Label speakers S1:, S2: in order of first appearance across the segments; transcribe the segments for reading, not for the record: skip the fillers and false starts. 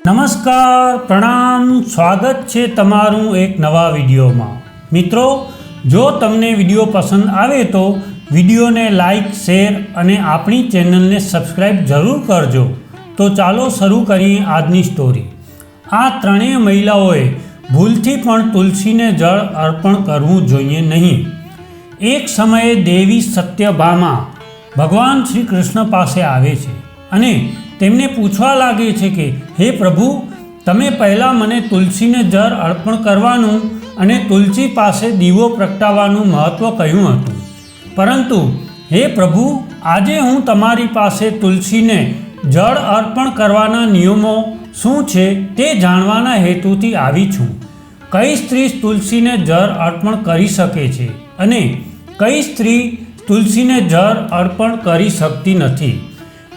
S1: નમસ્કાર, પ્રણામ, સ્વાગત છે તમારું એક નવા વિડીયોમાં। મિત્રો, જો તમને વિડીયો પસંદ આવે તો વિડીયોને લાઈક, શેર અને આપણી ચેનલને સબસ્ક્રાઈબ જરૂર કરજો। તો ચાલો શરૂ કરીએ આજની સ્ટોરી। આ ત્રણેય મહિલાઓએ ભૂલથી પણ તુલસીને જળ અર્પણ કરવું જોઈએ નહીં। એક સમયે દેવી સત્યભામા ભગવાન શ્રી કૃષ્ણ પાસે આવે છે અને તેમને પૂછવા લાગે છે કે હે પ્રભુ, તમે પહેલાં મને તુલસીને જળ અર્પણ કરવાનું અને તુલસી પાસે દીવો પ્રગટાવવાનું મહત્ત્વ કહ્યું હતું, પરંતુ હે પ્રભુ, આજે હું તમારી પાસે તુલસીને જળ અર્પણ કરવાના નિયમો શું છે તે જાણવાના હેતુથી આવી છું। કઈ સ્ત્રી તુલસીને જળ અર્પણ કરી શકે છે અને કઈ સ્ત્રી તુલસીને જળ અર્પણ કરી શકતી નથી,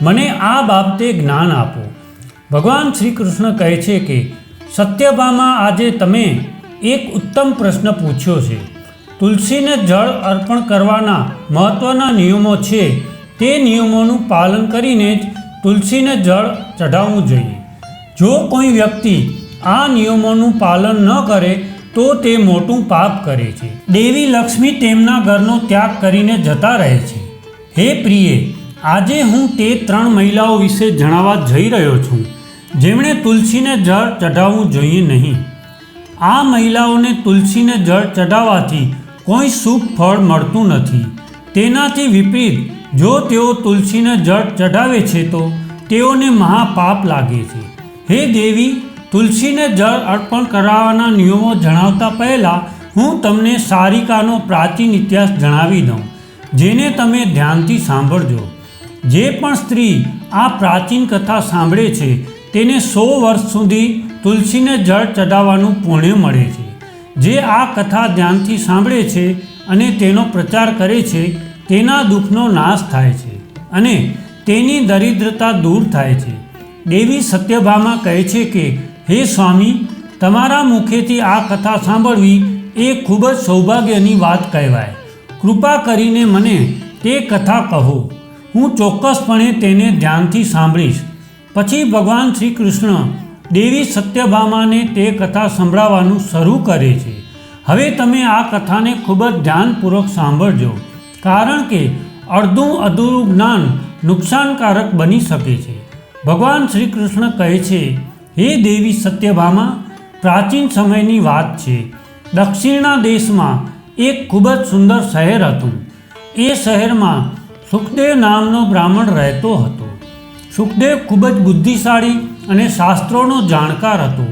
S1: મને આ બાબતે જ્ઞાન આપો। ભગવાન શ્રી કૃષ્ણ કહે છે કે સત્યભામા, આજે તમે એક ઉત્તમ પ્રશ્ન પૂછ્યો છે। તુલસીને જળ અર્પણ કરવાના મહત્ત્વના નિયમો છે, તે નિયમોનું પાલન કરીને જ તુલસીને જળ ચઢાવવું જોઈએ। જો કોઈ વ્યક્તિ આ નિયમોનું પાલન ન કરે તો તે મોટું પાપ કરે છે। દેવી લક્ષ્મી તેમના ઘરનો ત્યાગ કરીને જતા રહે છે। હે પ્રિય, આજે હું તે ત્રણ મહિલાઓ વિશે જણાવવા જઈ રહ્યો છું જેમણે તુલસીને જળ ચઢાવવું જોઈએ નહીં। આ મહિલાઓને તુલસીને જળ ચઢાવવાથી કોઈ શુભ ફળ મળતું નથી। તેનાથી વિપરીત જો તેઓ તુલસીને જળ ચઢાવે છે તો તેઓને મહાપાપ લાગે છે। હે દેવી, તુલસીને જળ અર્પણ કરાવવાના નિયમો જણાવતા પહેલાં હું તમને સારિકાનો પ્રાચીન ઇતિહાસ જણાવી દઉં, જેને તમે ધ્યાનથી સાંભળજો। જે પણ સ્ત્રી આ પ્રાચીન કથા સાંભળે છે તેને 100 વર્ષ સુધી તુલસીને જળ ચઢાવવાનું પુણ્ય મળે છે। જે આ કથા ધ્યાનથી સાંભળે છે અને તેનો પ્રચાર કરે છે તેના દુઃખનો નાશ થાય છે અને તેની દરિદ્રતા દૂર થાય છે। દેવી સત્યભામા કહે છે કે હે સ્વામી, તમારા મુખેથી આ કથા સાંભળવી એ ખૂબ જ સૌભાગ્યની વાત કહેવાય। કૃપા કરીને મને તે કથા કહો, હું ચોક્કસપણે તેને ધ્યાનથી સાંભળીશ। પછી ભગવાન શ્રી કૃષ્ણ દેવી સત્યભામાને તે કથા સંભળાવવાનું શરૂ કરે છે। હવે તમે આ કથાને ખૂબ જ ધ્યાનપૂર્વક સાંભળજો, કારણ કે અડધું અધૂરું જ્ઞાન નુકસાનકારક બની શકે છે। ભગવાન શ્રી કૃષ્ણ કહે છે, હે દેવી સત્યભામા, પ્રાચીન સમયની વાત છે। દક્ષિણના દેશમાં એક ખૂબ જ સુંદર શહેર હતું। એ શહેરમાં સુખદેવ નામનો બ્રાહ્મણ રહેતો હતો। સુખદેવ ખૂબ જ બુદ્ધિશાળી અને શાસ્ત્રોનો જાણકાર હતો।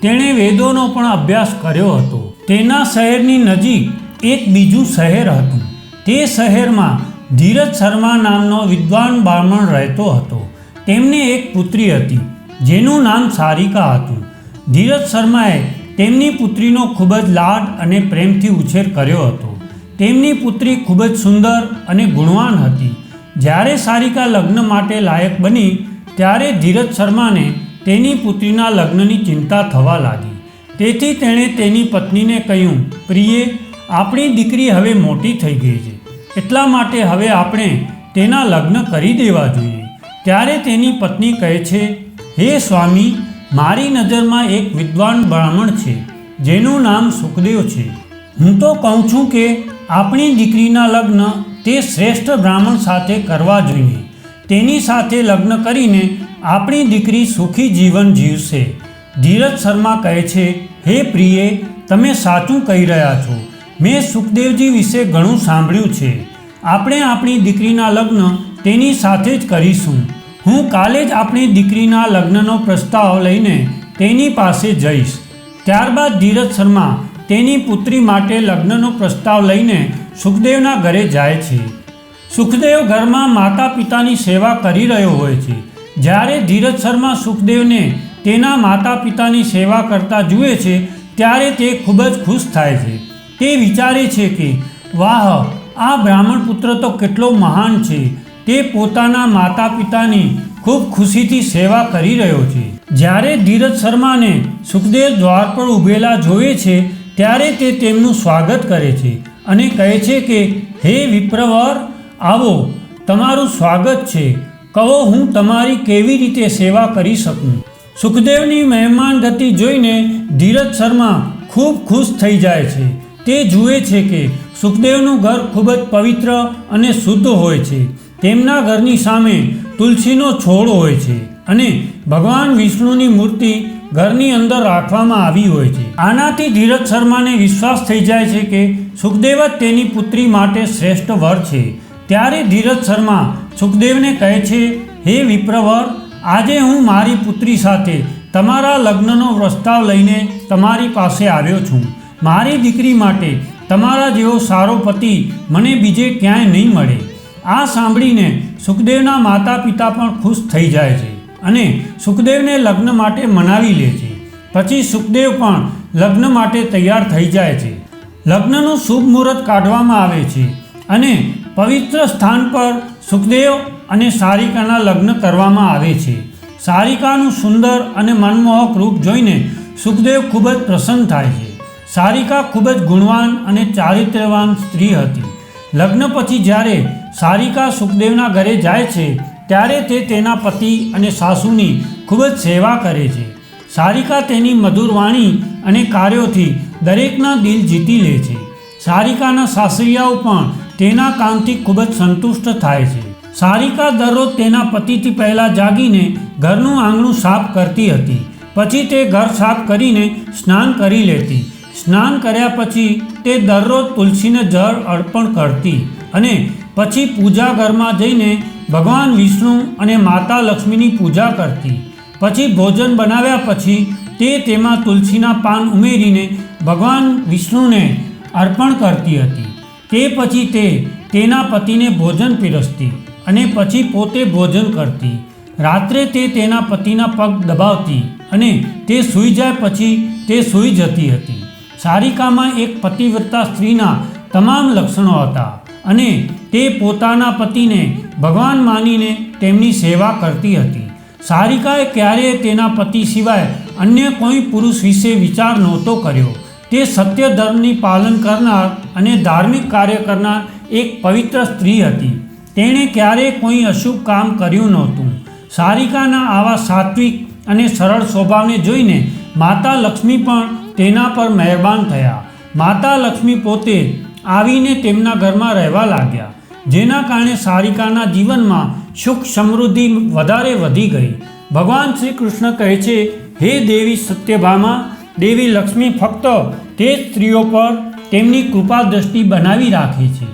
S1: તેણે વેદોનો પણ અભ્યાસ કર્યો હતો। તેના શહેરની નજીક એક બીજું શહેર હતું। તે શહેરમાં ધીરજ શર્મા નામનો વિદ્વાન બ્રાહ્મણ રહેતો હતો। તેમને એક પુત્રી હતી જેનું નામ સારિકા હતું। ધીરજ શર્માએ તેમની પુત્રીનો ખૂબ જ લાડ અને પ્રેમથી ઉછેર કર્યો હતો। તેમની પુત્રી ખૂબ જ સુંદર અને ગુણવાન હતી। જ્યારે સારિકા લગ્ન માટે લાયક બની ત્યારે ધીરજ શર્માને તેની પુત્રીના લગ્નની ચિંતા થવા લાગી। તેથી તેણે તેની પત્નીને કહ્યું, પ્રિય, આપણી દીકરી હવે મોટી થઈ ગઈ છે, એટલા માટે હવે આપણે તેના લગ્ન કરી દેવા જોઈએ। ત્યારે તેની પત્ની કહે છે, હે સ્વામી, મારી નજરમાં એક વિદ્વાન બ્રાહ્મણ છે જેનું નામ સુખદેવ છે। હું તો કહું છું કે આપણી દીકરીના લગ્ન તે શ્રેષ્ઠ બ્રાહ્મણ સાથે કરવા જોઈએ। તેની સાથે લગ્ન કરીને આપણી દીકરી સુખી જીવન જીવશે। ધીરજ શર્મા કહે છે, હે પ્રિય, તમે સાચું કહી રહ્યા છો। મેં સુખદેવજી વિશે ઘણું સાંભળ્યું છે। આપણે આપણી દીકરીના લગ્ન તેની સાથે જ કરીશું। હું કાલે જ આપણી દીકરીના લગ્નનો પ્રસ્તાવ લઈને તેની પાસે જઈશ। ત્યારબાદ ધીરજ શર્મા તેની પુત્રી માટે લગ્નનો પ્રસ્તાવ લઈને સુખદેવના ઘરે જાય છે। સુખદેવ ઘરમાં માતા પિતાની સેવા કરી રહ્યો હોય છે। જ્યારે ધીરજ શર્મા સુખદેવને તેના માતા પિતાની સેવા કરતા જુએ છે ત્યારે તે ખૂબ જ ખુશ થાય છે। તે વિચારે છે કે વાહ, આ બ્રાહ્મણ પુત્ર તો કેટલો મહાન છે। તે પોતાના માતા પિતાની ખૂબ ખુશીથી સેવા કરી રહ્યો છે। જ્યારે ધીરજ શર્માને સુખદેવ દ્વાર પર ઊભેલા જોવે છે ત્યારે તે તેમનું સ્વાગત કરે છે અને કહે છે કે હે વિપ્રવર, આવો, તમારું સ્વાગત છે। કહો, હું તમારી કેવી રીતે સેવા કરી શકું। સુખદેવની મહેમાન ગતિ જોઈને ધીરજ શર્મા ખૂબ ખુશ થઈ જાય છે. તે જુએ છે કે સુખદેવનું ઘર ખૂબ જ પવિત્ર અને શુદ્ધ હોય છે. તેમના ઘરની સામે તુલસીનો છોડ હોય છે અને ભગવાન વિષ્ણુની મૂર્તિ ઘરની અંદર રાખવામાં આવી હોય છે. આનાથી ધીરજ શર્માને વિશ્વાસ થઈ જાય છે કે સુખદેવ જ તેની પુત્રી માટે શ્રેષ્ઠ વર છે. ત્યારે ધીરજ શર્મા સુખદેવને કહે છે, હે વિપ્રવર, આજે હું મારી પુત્રી સાથે તમારા લગ્નનો પ્રસ્તાવ લઈને તમારી પાસે આવ્યો છું. મારી દીકરી માટે તમારા જેવો સારો પતિ મને બીજે ક્યાંય નહીં મળે. આ સાંભળીને સુખદેવના માતા પિતા પણ ખુશ થઈ જાય છે અને સુખદેવને લગ્ન માટે મનાવી લે છે. પછી સુખદેવ પણ લગ્ન માટે તૈયાર થઈ જાય છે. લગ્નનું શુભ મુહૂર્ત કાઢવામાં આવે છે અને પવિત્ર સ્થાન પર સુખદેવ અને સારિકાના લગ્ન કરવામાં આવે છે. સારિકાનું સુંદર અને મનમોહક રૂપ જોઈને સુખદેવ ખૂબ જ પ્રસન્ન થાય છે. સારિકા ખૂબ જ ગુણવાન અને ચારિત્ર્યવાન સ્ત્રી હતી. લગ્ન પછી જ્યારે સારિકા સુખદેવના ઘરે જાય છે ત્યારે તે તેના પતિ અને સાસુની ખૂબ જ સેવા કરે છે. સારિકા તેની મધુર વાણી અને કાર્યોથી દરેકના દિલ જીતી લે છે. સારિકાના સાસરિયાઓ પણ તેના કામથી ખૂબ જ સંતુષ્ટ થાય છે. સારિકા દરરોજ તેના પતિથી પહેલાં જાગીને ઘરનું આંગણું સાફ કરતી હતી. પછી તે ઘર સાફ કરીને સ્નાન કરી લેતી. સ્નાન કર્યા પછી તે દરરોજ તુલસીને જળ અર્પણ કરતી અને પછી પૂજા ઘરમાં જઈને ભગવાન વિષ્ણુ અને માતા લક્ષ્મીની પૂજા કરતી. પછી ભોજન બનાવ્યા પછી તે તેમાં તુલસીના પાન ઉમેરીને ભગવાન વિષ્ણુને અર્પણ કરતી હતી. તે પછી તે તેના પતિને ભોજન પીરસતી અને પછી પોતે ભોજન કરતી. રાત્રે તે તેના પતિના પગ દબાવતી અને તે સૂઈ જાય પછી તે સૂઈ જતી હતી. સારિકામાં એક પતિવ્રતા સ્ત્રીના તમામ લક્ષણો હતા અને તે પોતાના પતિને ભગવાન માનીને તેમની સેવા કરતી હતી. સારિકાએ ક્યારેય તેના પતિ સિવાય અન્ય કોઈ પુરુષ વિશે વિચાર નહોતો કર્યો. તે સત્ય ધર્મની પાલન કરનાર અને ધાર્મિક કાર્ય કરનાર એક પવિત્ર સ્ત્રી હતી. તેણે ક્યારેય કોઈ અશુભ કામ કર્યું નહોતું. સારિકાના આવા સાત્વિક અને સરળ સ્વભાવને જોઈને માતા લક્ષ્મી પણ તેના પર મહેરબાન થયા. માતા લક્ષ્મી પોતે આવીને તેમના ઘરમાં રહેવા લાગ્યા, જેના કારણે સારિકાના જીવનમાં સુખ સમૃદ્ધિ વધારે વધી ગઈ. ભગવાન શ્રી કૃષ્ણ કહે છે, હે દેવી સત્યભામા, દેવી લક્ષ્મી ફક્ત તે સ્ત્રીઓ પર તેમની કૃપા દ્રષ્ટિ બનાવી રાખે છે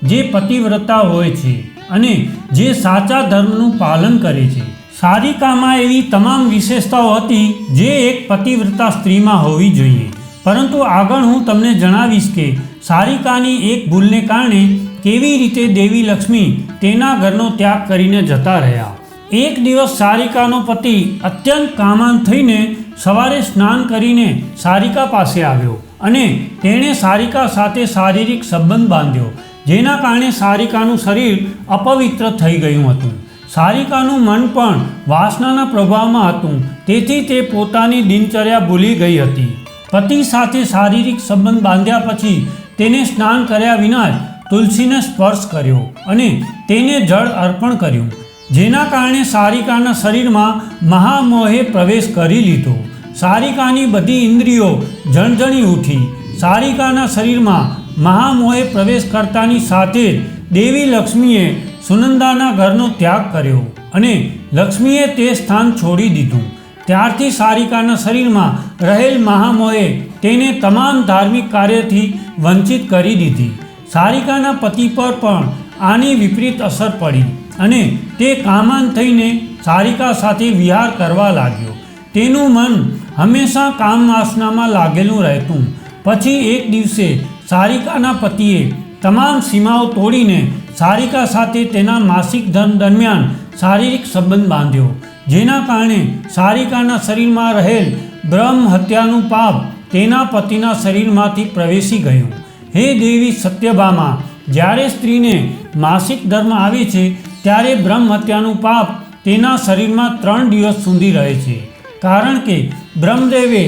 S1: જે પતિવ્રતા હોય છે અને જે સાચા ધર્મનું પાલન કરે છે. સારિકામાં એવી તમામ વિશેષતાઓ હતી જે એક પતિવ્રતા સ્ત્રીમાં હોવી જોઈએ. પરંતુ આગળ હું તમને જણાવીશ કે સારિકાની એક ભૂલને કારણે કેવી રીતે દેવી લક્ષ્મી તેના ઘરનો ત્યાગ કરીને જતા રહ્યા. એક દિવસ સારિકાનો પતિ અત્યંત કામાન થઈને સવારે સ્નાન કરીને સારિકા પાસે આવ્યો અને તેણે સારિકા સાથે શારીરિક સંબંધ બાંધ્યો, જેના કારણે સારિકાનું શરીર અપવિત્ર થઈ ગયું હતું. સારિકાનું મન પણ વાસનાના પ્રભાવમાં હતું, તેથી તે પોતાની દિનચર્યા ભૂલી ગઈ હતી. પતિ સાથે શારીરિક સંબંધ બાંધ્યા પછી તેને સ્નાન કર્યા વિના જ તુલસીને સ્પર્શ કર્યો અને તેને જળ અર્પણ કર્યું, જેના કારણે સારિકાના શરીરમાં મહામોહે પ્રવેશ કરી લીધો. સારિકાની બધી ઇન્દ્રિયો ઝણઝણી ઉઠી. સારિકાના શરીરમાં મહામોહે પ્રવેશ કરતાની સાથે જ દેવી લક્ષ્મીએ સુનંદાના ઘરનો ત્યાગ કર્યો અને લક્ષ્મીએ તે સ્થાન છોડી દીધું. ત્યારથી સારિકાના શરીરમાં રહેલ મહામોહે તેને તમામ ધાર્મિક કાર્યથી વંચિત કરી દીધી. સારિકાના પતિ પર પણ આની વિપરીત અસર પડી અને તે કામાન થઈને સારિકા સાથે વિહાર કરવા લાગ્યો. તેનું મન હંમેશા કામ વાસનામાં લાગેલું રહેતું. પછી એક દિવસે સારિકાના પતિએ તમામ સીમાઓ તોડીને સારિકા સાથે તેના માસિક ધર્મ દરમિયાન શારીરિક સંબંધ બાંધ્યો, જેના કારણે સારિકાના શરીરમાં રહેલ બ્રહ્મ હત્યાનું પાપ તેના પતિના શરીરમાંથી પ્રવેશી ગયું. હે દેવી સત્યભામા, જ્યારે સ્ત્રીને માસિક ધર્મ આવે છે ત્યારે બ્રહ્મ હત્યાનું પાપ તેના શરીરમાં 3 દિવસ સુધી રહે છે, કારણ કે બ્રહ્મદેવે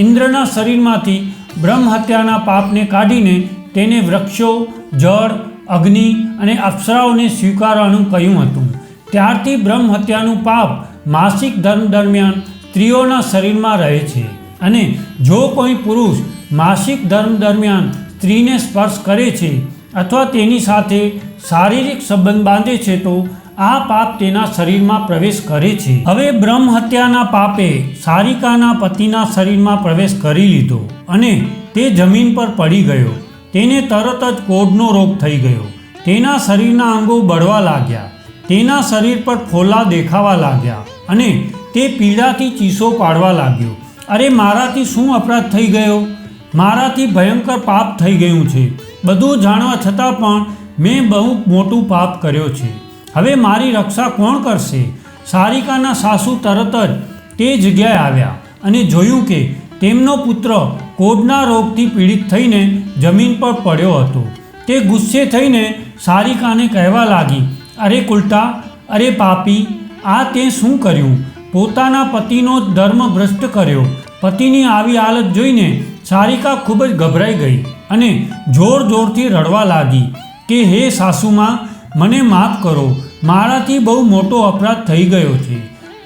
S1: ઇન્દ્રના શરીરમાંથી બ્રહ્મ હત્યાના પાપને કાઢીને તેને વૃક્ષો, જળ, અગ્નિ અને અપ્સરાઓને સ્વીકારવાનું કહ્યું હતું. ત્યારથી બ્રહ્મ હત્યાનું પાપ માસિક ધર્મ દરમિયાન સ્ત્રીઓના શરીરમાં રહે છે અને જો કોઈ પુરુષ માસિક ધર્મ દરમિયાન સ્ત્રીને સ્પર્શ કરે છે અથવા તેની સાથે શારીરિક સંબંધ બાંધે છે તો આ પાપ તેના શરીરમાં પ્રવેશ કરે છે. હવે બ્રહ્મ હત્યાના પાપે સારિકાના પતિના શરીરમાં પ્રવેશ કરી લીધો અને તે જમીન પર પડી ગયો. તેને તરત જ કોઢનો રોગ થઈ ગયો. તેના શરીરના અંગો બળવા લાગ્યા. તેના શરીર પર ફોલ્લા દેખાવા લાગ્યા અને તે પીડાથી ચીસો પાડવા લાગ્યો. અરે મારાથી શું અપરાધ થઈ ગયો? મારાથી ભયંકર પાપ થઈ ગયું છે. બધું જાણવા છતાં પણ મેં બહુ મોટું પાપ કર્યો છે. હવે મારી રક્ષા કોણ કરશે? સારિકાના સાસુ તરત જ તે જગ્યાએ આવ્યા અને જોયું કે તેમનો પુત્ર કોઢના રોગથી પીડિત થઈને જમીન પર પડ્યો હતો. તે ગુસ્સે થઈને સારિકાને કહેવા લાગી, અરે કુલટા, અરે પાપી, આ તે શું કર્યું? પોતાના પતિનો ધર્મ ભ્રષ્ટ કર્યો. પતિની આવી હાલત જોઈને સારિકા ખૂબ જ ગભરાઈ ગઈ અને જોર જોરથી રડવા લાગી કે હે સાસુમાં, મને માફ કરો, મારાથી બહુ મોટો અપરાધ થઈ ગયો છે.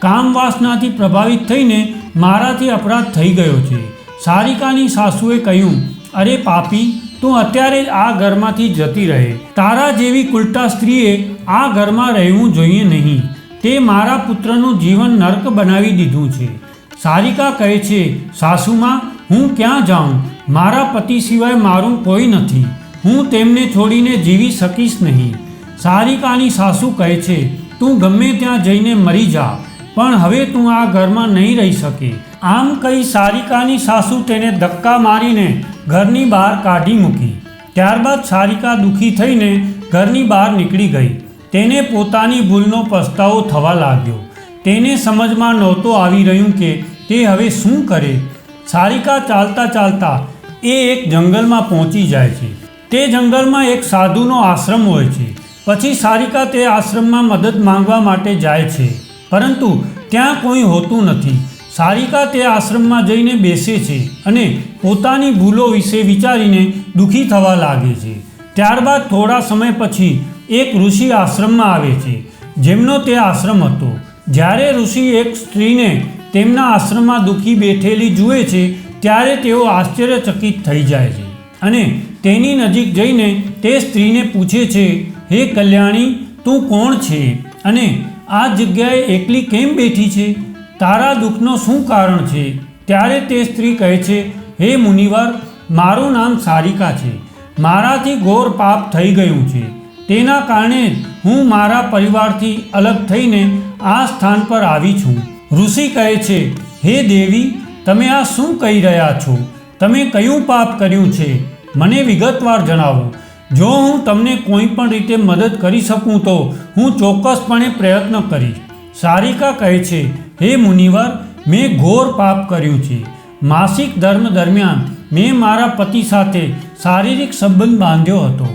S1: કામ વાસનાથી પ્રભાવિત થઈને મારાથી અપરાધ થઈ ગયો છે. સારિકાની સાસુએ કહ્યું, અરે પાપી, તું અત્યારે જ આ ઘરમાંથી જતી રહે. તારા જેવી કુલટા સ્ત્રીએ આ ઘરમાં રહેવું જોઈએ નહીં. તે મારા પુત્રનું જીવન નર્ક બનાવી દીધું છે. સારિકા કહે છે, સાસુમાં, હું ક્યાં જાઉં? મારા પતિ સિવાય મારું કોઈ નથી. હું તેમને છોડીને જીવી શકીશ નહીં. સારિકાની સાસુ કહે છે, તું ગમે ત્યાં જઈને મરી જા, પણ હવે તું આ ઘરમાં નહીં રહી શકે. આમ કહી સારિકાની સાસુ તેને ધક્કા મારીને ઘરની બહાર કાઢી મૂકી. ત્યારબાદ સારિકા દુઃખી થઈને ઘરની બહાર નીકળી ગઈ. તેને પોતાની ભૂલનો પસ્તાવો થવા લાગ્યો. તેને સમજમાં નહોતું આવી રહ્યું કે તે હવે શું કરે. સારિકા ચાલતા ચાલતા એક જંગલમાં પહોંચી જાય છે. તે જંગલમાં એક સાધુનો આશ્રમ હોય છે. પછી સારિકા તે આશ્રમમાં મદદ માંગવા માટે જાય છે, પરંતુ ત્યાં કોઈ હોતું નથી. સારિકા તે આશ્રમમાં જઈને બેસે છે અને પોતાની ભૂલો વિશે વિચારીને દુઃખી થવા લાગે છે. ત્યારબાદ થોડા સમય પછી એક ઋષિ આશ્રમમાં આવે છે, જેમનો તે આશ્રમ હતો. જ્યારે ઋષિ એક સ્ત્રીને તેમના આશ્રમમાં દુઃખી બેઠેલી જુએ છે ત્યારે તેઓ આશ્ચર્યચકિત થઈ જાય છે અને તેની નજીક જઈને તે સ્ત્રીને પૂછે છે, હે કલ્યાણી, તું કોણ છે અને આ જગ્યાએ એકલી કેમ બેઠી છે? તારા દુઃખનો શું કારણ છે? ત્યારે તે સ્ત્રી કહે છે, હે મુનિવર, મારું નામ સારિકા છે. મારાથી ઘોર પાપ થઈ ગયું છે. તેના કારણે હું મારા પરિવારથી અલગ થઈને આ સ્થાન પર આવી છું. ઋષિ કહે છે, હે દેવી, તમે આ શું કહી રહ્યા છો? તમે કયું પાપ કર્યું છે? મને વિગતવાર જણાવો. જો હું તમને કોઈ પણ રીતે મદદ કરી શકું તો હું ચોક્કસપણે પ્રયત્ન કરીશ. સારિકા કહે છે, હે મુનિવર, મેં ઘોર પાપ કર્યું છે. માસિક ધર્મ દરમિયાન મેં મારા પતિ સાથે શારીરિક સંબંધ બાંધ્યો હતો.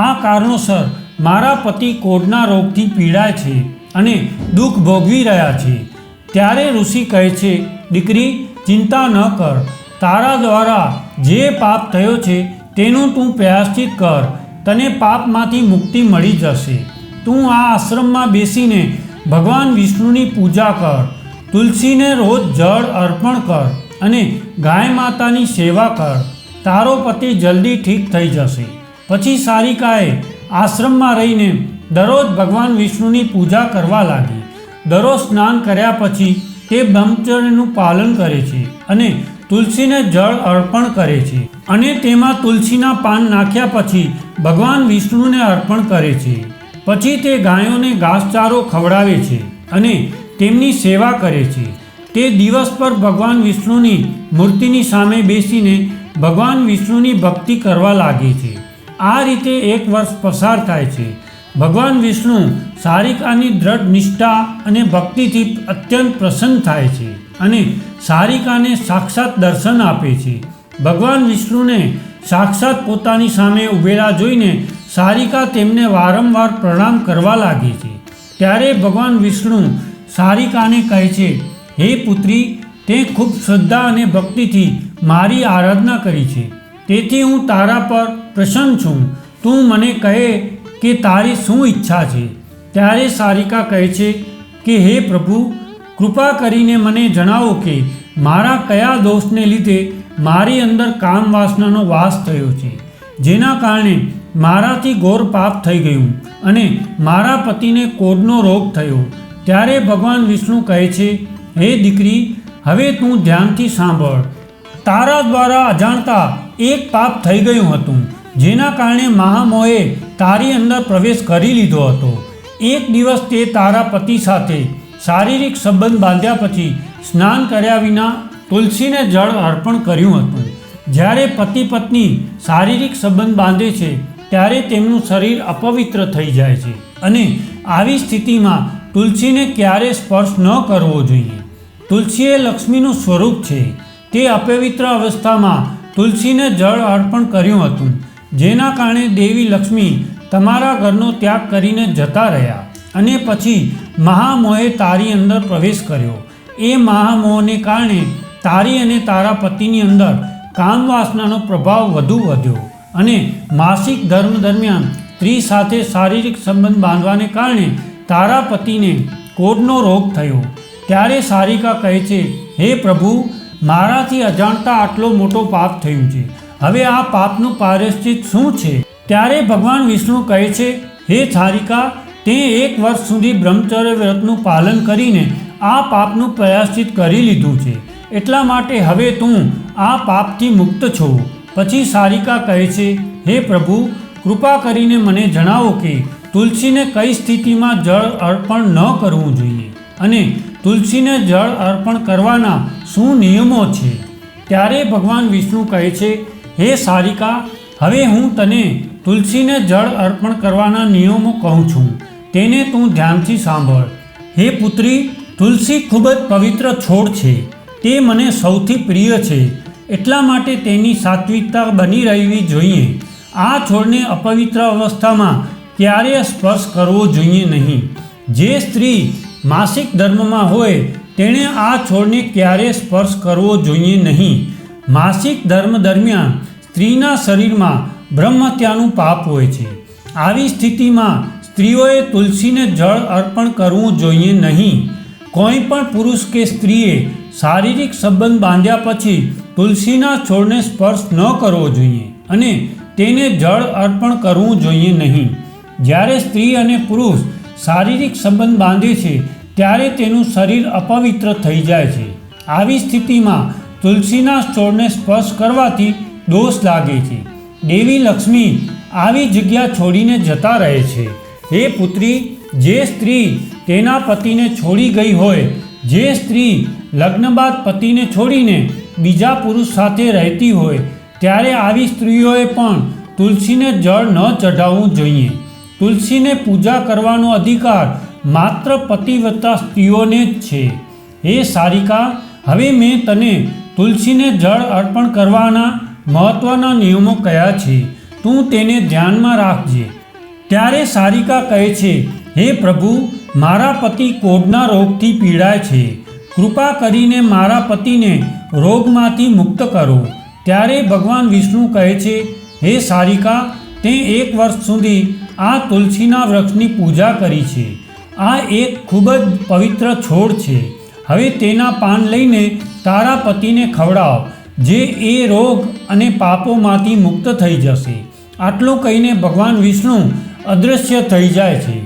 S1: આ કારણોસર મારા પતિ કોઢના રોગથી પીડાય છે અને દુઃખ ભોગવી રહ્યા છે. ત્યારે ઋષિ કહે છે, દીકરી, ચિંતા ન કર. તારા દ્વારા જે પાપ થયો છે તેનું તું પ્રાયશ્ચિત કર. તને પાપમાંથી મુક્તિ મળી જશે. તું આ આશ્રમમાં બેસીને ભગવાન વિષ્ણુની પૂજા કર. તુલસીને રોજ જળ અર્પણ કર અને ગાય માતાની સેવા કર. તારો પતિ જલ્દી ઠીક થઈ જશે. પછી સારિકાએ આશ્રમમાં રહીને દરરોજ ભગવાન વિષ્ણુની પૂજા કરવા લાગી. દરરોજ સ્નાન કર્યા પછી તે બ્રહ્મચર્યનું પાલન કરે છે અને તુલસીને જળ અર્પણ કરે છે અને તેમાં તુલસીના પાન નાખ્યા પછી ભગવાન વિષ્ણુને અર્પણ કરે છે. પછી તે ગાયોને ઘાસચારો ખવડાવે છે અને તેમની સેવા કરે છે. તે દિવસ પર ભગવાન વિષ્ણુની મૂર્તિની સામે બેસીને ભગવાન વિષ્ણુની ભક્તિ કરવા લાગે છે. આ રીતે એક વર્ષ પસાર થાય છે. ભગવાન વિષ્ણુ સારિકાની દ્રઢ નિષ્ઠા અને ભક્તિથી અત્યંત પ્રસન્ન થાય છે અને સારિકાને સાક્ષાત દર્શન આપે છે. ભગવાન વિષ્ણુને સાક્ષાત પોતાની સામે ઊભેલા જોઈને સારિકા તેમને વારંવાર પ્રણામ કરવા લાગે છે. ત્યારે ભગવાન વિષ્ણુ સારિકાને કહે છે, હે પુત્રી, તે ખૂબ શ્રદ્ધા અને ભક્તિથી મારી આરાધના કરી છે, તેથી હું તારા પર પ્રસન્ન છું. તું મને કહે કે તારી શું ઈચ્છા છે? ત્યારે સારિકા કહે છે કે હે પ્રભુ, કૃપા કરીને મને જણાવો કે મારા કયા દોષને લીધે મારી અંદર કામ વાસનાનો વાસ થયો છે, જેના કારણે મારાથી ઘોર પાપ થઈ ગયું અને મારા પતિને કોઢનો રોગ થયો. ત્યારે ભગવાન વિષ્ણુ કહે છે, હે દીકરી, હવે તું ધ્યાનથી સાંભળ. તારા દ્વારા અજાણતા એક પાપ થઈ ગયું હતું, જેના કારણે મહામોહે તારી અંદર પ્રવેશ કરી લીધો હતો. એક દિવસ તે તારા પતિ સાથે શારીરિક સંબંધ બાંધ્યા પછી સ્નાન કર્યા વિના તુલસીને જળ અર્પણ કર્યું હતું. જ્યારે પતિ પત્ની શારીરિક સંબંધ બાંધે છે ત્યારે તેમનું શરીર અપવિત્ર થઈ જાય છે અને આવી સ્થિતિમાં તુલસીને ક્યારે સ્પર્શ ન કરવો જોઈએ. તુલસી એ લક્ષ્મીનું સ્વરૂપ છે. તે અપવિત્ર અવસ્થામાં તુલસીને જળ અર્પણ કર્યું હતું, જેના કારણે દેવી લક્ષ્મી તમારા ઘરનો ત્યાગ કરીને જતા રહ્યા અને પછી મહામોહે તારી અંદર પ્રવેશ કર્યો. એ મહામોહને કારણે તારી અને તારા પતિની અંદર કામવાસનાનો પ્રભાવ વધુ વધ્યો અને માસિક ધર્મ દરમિયાન સ્ત્રી સાથે શારીરિક સંબંધ બાંધવાને કારણે તારા પતિને કોઢનો રોગ થયો. ત્યારે સારિકા કહે છે, હે પ્રભુ, મારાથી અજાણતા આટલો મોટો પાપ થયું છે. હવે આ પાપનું પ્રાયશ્ચિત શું છે? ત્યારે ભગવાન વિષ્ણુ કહે છે, હે સારિકા, તે 1 વર્ષ સુધી બ્રહ્મચર્ય વ્રતનું પાલન કરીને આ પાપનું પ્રાયશ્ચિત કરી લીધું છે. એટલા માટે હવે તું આ પાપથી મુક્ત છો. પછી સારિકા કહે છે, હે પ્રભુ, કૃપા કરીને મને જણાવો કે તુલસીને કઈ સ્થિતિમાં જળ અર્પણ ન કરવું જોઈએ અને તુલસીને જળ અર્પણ કરવાના શું નિયમો છે? ત્યારે ભગવાન વિષ્ણુ કહે છે, હે સારિકા, હવે હું તને તુલસીને જળ અર્પણ કરવાના નિયમો કહું છું. તેને તું ધ્યાનથી સાંભળ. હે પુત્રી, તુલસી ખૂબ જ પવિત્ર છોડ છે. તે મને સૌથી પ્રિય છે. એટલા માટે તેની સાત્વિકતા બની રહેવી જોઈએ. આ છોડને અપવિત્ર અવસ્થામાં ક્યારેય સ્પર્શ કરવો જોઈએ નહીં. જે સ્ત્રી માસિક ધર્મમાં હોય તેણે આ છોડને ક્યારેય સ્પર્શ કરવો જોઈએ નહીં. માસિક ધર્મ દરમિયાન સ્ત્રીના શરીરમાં બ્રહ્મહત્યાનું પાપ હોય છે. આવી સ્થિતિમાં સ્ત્રીઓએ તુલસીને જળ અર્પણ કરવું જોઈએ નહીં. કોઈ પણ પુરુષ કે સ્ત્રીએ શારીરિક સંબંધ બાંધ્યા પછી તુલસીના છોડને સ્પર્શ ન કરવો જોઈએ અને તેને જળ અર્પણ કરવું જોઈએ નહીં. જ્યારે સ્ત્રી અને પુરુષ શારીરિક સંબંધ બાંધે છે ત્યારે તેનું શરીર અપવિત્ર થઈ જાય છે. આવી સ્થિતિમાં તુલસીના છોડને સ્પર્શ કરવાથી દોષ લાગે છે. દેવી લક્ષ્મી આવી જગ્યા છોડીને જતા રહે છે. હે પુત્રી, જે સ્ત્રી તેના પતિને છોડી ગઈ હોય, જે સ્ત્રી લગ્ન બાદ પતિને છોડીને બીજા પુરુષ સાથે રહેતી હોય, ત્યારે આવી સ્ત્રીઓએ પણ તુલસીને જળ ન ચઢાવવું જોઈએ. તુલસીને પૂજા કરવાનો અધિકાર માત્ર પતિવ્રતા સ્ત્રીઓને જ છે. હે સારિકા, હવે મેં તને તુલસીને જળ અર્પણ કરવાના મહત્ત્વના નિયમો કયા છે, તું તેને ધ્યાનમાં રાખજે. ત્યારે સારિકા કહે છે, હે પ્રભુ, મારા પતિ કોઢના રોગથી પીડાય છે. કૃપા કરીને મારા પતિને રોગમાંથી મુક્ત કરો. ત્યારે ભગવાન વિષ્ણુ કહે છે, હે સારિકા, તે 1 વર્ષ સુધી આ તુલસીના વૃક્ષની પૂજા કરી છે. આ એક ખૂબ જ પવિત્ર છોડ છે. હવે તેના પાન લઈને તારા પતિને ખવડાવ, જે એ રોગ અને પાપોમાંથી મુક્ત થઈ જશે. આટલું કહીને ભગવાન વિષ્ણુ અદૃશ્ય થઈ જાય છે.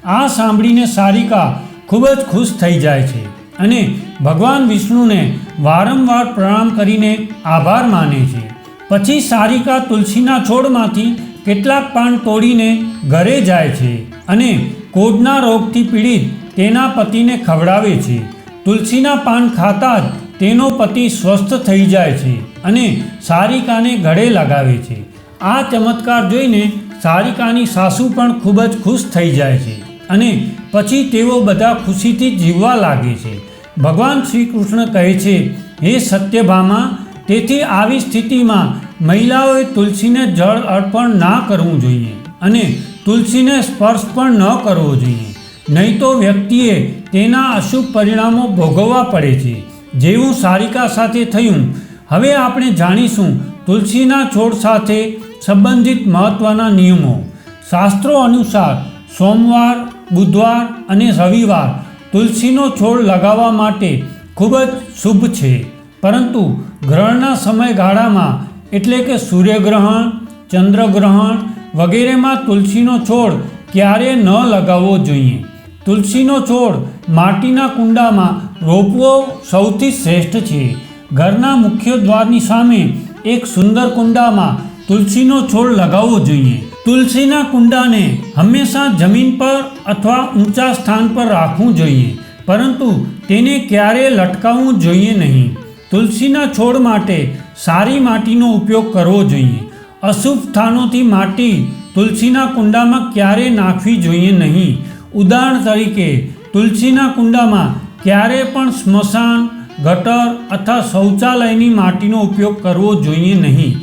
S1: આ સાંભળીને સારિકા ખૂબ જ ખુશ થઈ જાય છે અને ભગવાન વિષ્ણુને વારંવાર પ્રણામ કરીને આભાર માને છે. પછી સારિકા તુલસીના છોડમાંથી કેટલાક પાન તોડીને ઘરે જાય છે અને કોઢના રોગથી પીડિત તેના પતિને ખવડાવે છે. તુલસીના પાન ખાતા જ તેનો પતિ સ્વસ્થ થઈ જાય છે અને સારિકાને ગળે લગાવે છે. આ ચમત્કાર જોઈને સારિકાની સાસુ પણ ખૂબ જ ખુશ થઈ જાય છે અને પછી તેઓ બધા ખુશીથી જીવવા લાગે છે. ભગવાન શ્રી કૃષ્ણ કહે છે, હે સત્યભામા, તેથી આવી સ્થિતિમાં મહિલાઓએ તુલસીને જળ અર્પણ ના કરવું જોઈએ અને તુલસીને સ્પર્શ પણ ન કરવો જોઈએ, નહીં તો વ્યક્તિએ તેના અશુભ પરિણામો ભોગવવા પડે છે, જેવું સારિકા સાથે થયું. હવે આપણે જાણીશું તુલસીના છોડ સાથે સંબંધિત મહત્ત્વના નિયમો. શાસ્ત્રો અનુસાર સોમવાર, બુધવાર અને રવિવાર તુલસીનો છોડ લગાવવા માટે ખૂબ જ શુભ છે, પરંતુ ગ્રહણના સમયગાળામાં એટલે કે સૂર્યગ્રહણ, ચંદ્રગ્રહણ વગેરેમાં તુલસીનો છોડ ક્યારેય ન લગાવવો જોઈએ. તુલસીનો છોડ માટીના કુંડામાં રોપવો સૌથી શ્રેષ્ઠ છે. ઘરના મુખ્ય દ્વારની સામે એક સુંદર કુંડામાં તુલસીનો છોડ લગાવવો જોઈએ. તુલસીના કુંડાને હંમેશા જમીન પર અથવા ઊંચા સ્થાન પર રાખવું જોઈએ, પરંતુ તેને ક્યારેય લટકાવવું જોઈએ નહીં. તુલસીના છોડ માટે સારી માટીનો ઉપયોગ કરવો જોઈએ. અશુભ સ્થાનોથી માટી તુલસીના કુંડામાં ક્યારેય નાખવી જોઈએ નહીં. ઉદાહરણ તરીકે તુલસીના કુંડામાં ક્યારેય પણ સ્મશાન, ગટર અથવા શૌચાલયની માટીનો ઉપયોગ કરવો જોઈએ નહીં.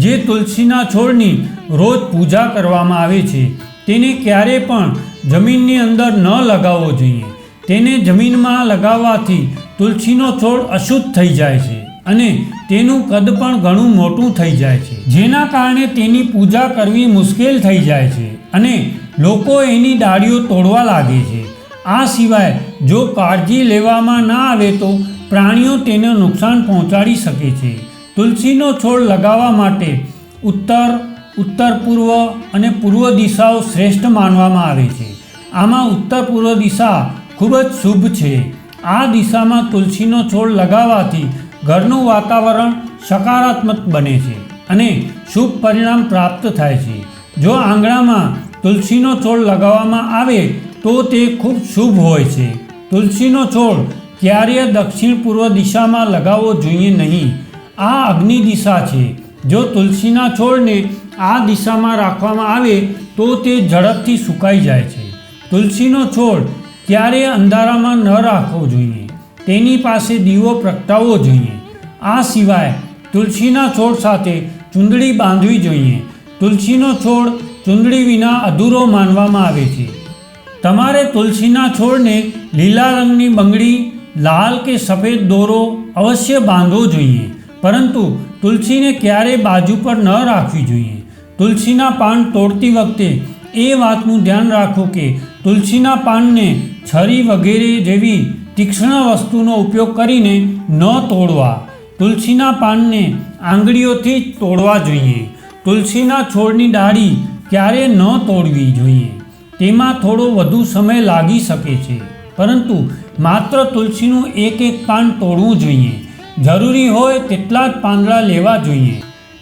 S1: જે તુલસીના છોડની રોજ પૂજા કરવામાં આવે છે તેને ક્યારેય પણ જમીનની અંદર ન લગાવવો જોઈએ. તેને જમીનમાં લગાવવાથી તુલસીનો છોડ અશુદ્ધ થઈ જાય છે અને તેનું કદ પણ ઘણું મોટું થઈ જાય છે, જેના કારણે તેની પૂજા કરવી મુશ્કેલ થઈ જાય છે અને લોકો એની ડાળીઓ તોડવા લાગે છે. આ સિવાય જો કાળજી લેવામાં ના આવે તો પ્રાણીઓ તેને નુકસાન પહોંચાડી શકે છે. તુલસીનો છોડ લગાવવા માટે ઉત્તર, ઉત્તર પૂર્વ અને પૂર્વ દિશાઓ શ્રેષ્ઠ માનવામાં આવે છે. આમાં ઉત્તર પૂર્વ દિશા ખૂબ જ શુભ છે. આ દિશામાં તુલસીનો છોડ લગાવવાથી ઘરનું વાતાવરણ સકારાત્મક બને છે અને શુભ પરિણામ પ્રાપ્ત થાય છે. જો આંગણામાં તુલસીનો છોડ લગાવવામાં આવે તો તે ખૂબ શુભ હોય છે. તુલસીનો છોડ ક્યારેય દક્ષિણ પૂર્વ દિશામાં લગાવવો જોઈએ નહીં. આ અગ્નિ દિશા છે. જો તુલસીના છોડને આ દિશામાં રાખવામાં આવે તો તે ઝડપથી સુકાઈ જાય છે. તુલસીનો છોડ ક્યારેય અંધારામાં ન રાખવો જોઈએ. તેની પાસે દીવો પ્રગટાવવો જોઈએ. આ સિવાય તુલસીના છોડ સાથે ચૂંદડી બાંધવી જોઈએ. તુલસીનો છોડ ચૂંદડી વિના અધૂરો માનવામાં આવે છે. તમારે તુલસીના છોડને લીલા રંગની બંગડી, લાલ કે સફેદ દોરો અવશ્ય બાંધવો જોઈએ, પરંતુ તુલસીને ક્યારેય બાજુ પર ન રાખવી જોઈએ. તુલસીના પાન તોડતી વખતે એ વાતનું ધ્યાન રાખો કે તુલસીના પાનને છરી વગેરે જેવી તીક્ષ્ણ વસ્તુનો ઉપયોગ કરીને ન તોડવા. તુલસીના પાનને આંગળીઓથી જ તોડવા જોઈએ. તુલસીના છોડની ડાળી ક્યારેય ન તોડવી જોઈએ. તેમાં થોડો વધુ સમય લાગી શકે છે, પરંતુ માત્ર તુલસીનું એક પાન તોડવું જોઈએ. જરૂરી હોય તેટલા જ પાંદડા લેવા જોઈએ.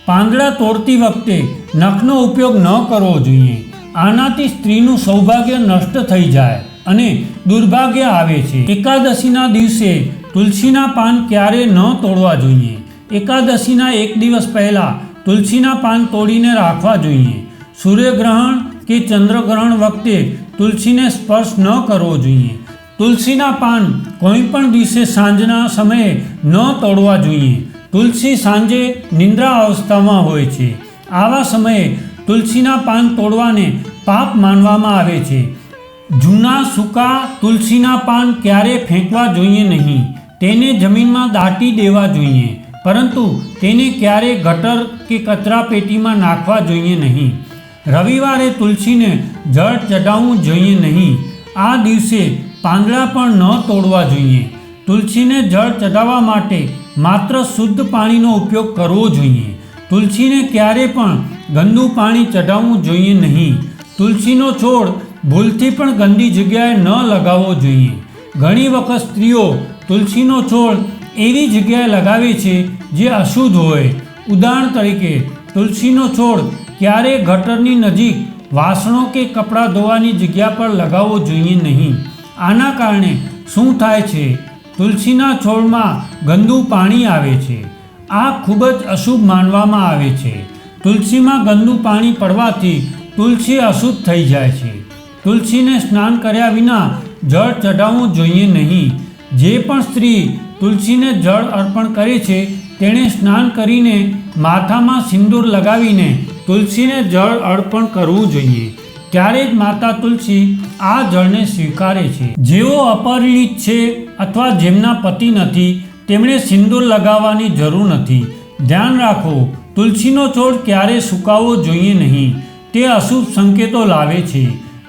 S1: પાંદડા તોડતી વખતે નખનો ઉપયોગ ન કરવો જોઈએ. આનાથી સ્ત્રીનું સૌભાગ્ય નષ્ટ થઈ જાય અને દુર્ભાગ્ય આવે છે. એકાદશીના દિવસે તુલસીના પાન ક્યારેય ન તોડવા જોઈએ. એકાદશીના એક દિવસ પહેલાં તુલસીના પાન તોડીને રાખવા જોઈએ. સૂર્યગ્રહણ કે ચંદ્રગ્રહણ વખતે તુલસીને સ્પર્શ ન કરવો જોઈએ. તુલસીના પાન કોઈ પણ દિવસે સાંજના સમયે ન તોડવા જોઈએ. તુલસી સાંજે નિંદ્રા અવસ્થામાં હોય છે. આવા સમયે તુલસીના પાન તોડવાને પાપ માનવામાં આવે છે. જૂના સૂકા તુલસીના પાન ક્યારેય ફેંકવા જોઈએ નહીં. તેને જમીનમાં દાટી દેવા જોઈએ, પરંતુ તેને ક્યારેય ગટર કે કચરા પેટીમાં નાખવા જોઈએ નહીં. રવિવારે તુલસીને જળ ચઢાવવું જોઈએ નહીં. આ દિવસે પાંદડા પણ ન તોડવા જોઈએ. તુલસીને જળ ચઢાવવા માટે માત્ર શુદ્ધ પાણીનો ઉપયોગ કરવો જોઈએ. તુલસીને ક્યારેય પણ ગંદુ પાણી ચઢાવવું જોઈએ નહીં. તુલસીનો છોડ ભૂલથી પણ ગંદી જગ્યાએ ન લગાવવો જોઈએ. ઘણી વખત સ્ત્રીઓ તુલસીનો છોડ એવી જગ્યાએ લગાવે છે જે અશુદ્ધ હોય. ઉદાહરણ તરીકે તુલસીનો છોડ ક્યારેય ગટરની નજીક, વાસણો કે કપડાં ધોવાની જગ્યા પર લગાવવો જોઈએ નહીં. આના કારણે શું થાય છે? તુલસીના છોડમાં ગંદુ પાણી આવે છે. આ ખૂબ જ અશુભ માનવામાં આવે છે. તુલસીમાં ગંદુ પાણી પડવાથી તુલસી અશુદ્ધ થઈ જાય છે. તુલસીને સ્નાન કર્યા વિના જળ ચઢાવવું જોઈએ નહીં. જે પણ સ્ત્રી તુલસીને જળ અર્પણ કરે છે તેણે સ્નાન કરીને માથામાં સિંદૂર લગાવીને તુલસીને જળ અર્પણ કરવું જોઈએ. ત્યારે જ માતા તુલસી આ જળને સ્વીકારે છે. જેઓ અપરિણિત છે અથવા જેમના પતિ નથી તેમણે સિંદૂર લગાવવાની જરૂર નથી. ધ્યાન રાખો, તુલસીનો છોડ ક્યારેય સુકાવવો જોઈએ નહીં. તે અશુભ સંકેતો લાવે છે.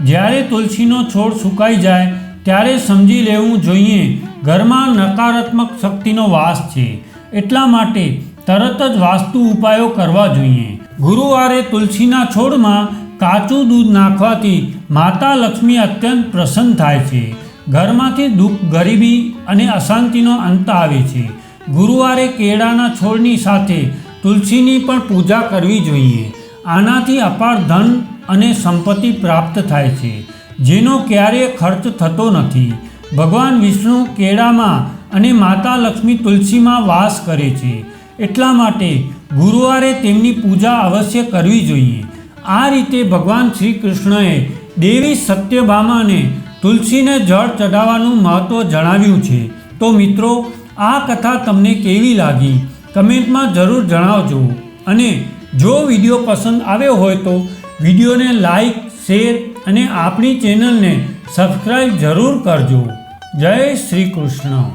S1: જ્યારે તુલસીનો છોડ સુકાઈ જાય ત્યારે સમજી લેવું જોઈએ ઘરમાં નકારાત્મક શક્તિનો વાસ છે, એટલા માટે તરત જ વાસ્તુ ઉપાયો કરવા જોઈએ. ગુરુવારે તુલસીના છોડમાં કાચું દૂધ નાખવાથી માતા લક્ષ્મી અત્યંત પ્રસન્ન થાય છે. ઘરમાંથી દુઃખ, ગરીબી અને અશાંતિનો અંત આવે છે. ગુરુવારે કેળાના છોડની સાથે તુલસીની પણ પૂજા કરવી જોઈએ. આનાથી અપાર ધન અને સંપત્તિ પ્રાપ્ત થાય છે, જેનો ક્યારેય ખર્ચ થતો નથી. ભગવાન વિષ્ણુ કેળામાં અને માતા લક્ષ્મી તુલસીમાં વાસ કરે છે, એટલા માટે ગુરુવારે તેમની પૂજા અવશ્ય કરવી જોઈએ. આ રીતે ભગવાન શ્રી કૃષ્ણએ દેવી સત્યભામાને તુલસીને જળ ચઢાવવાનું મહત્ત્વ જણાવ્યું છે. તો મિત્રો, આ કથા તમને કેવી લાગી કમેન્ટમાં જરૂર જણાવજો. અને જો વિડીયો પસંદ આવ્યો હોય તો વિડીયોને લાઈક, શેર અને આપણી ચેનલને સબસ્ક્રાઈબ જરૂર કરજો. જય શ્રી કૃષ્ણ.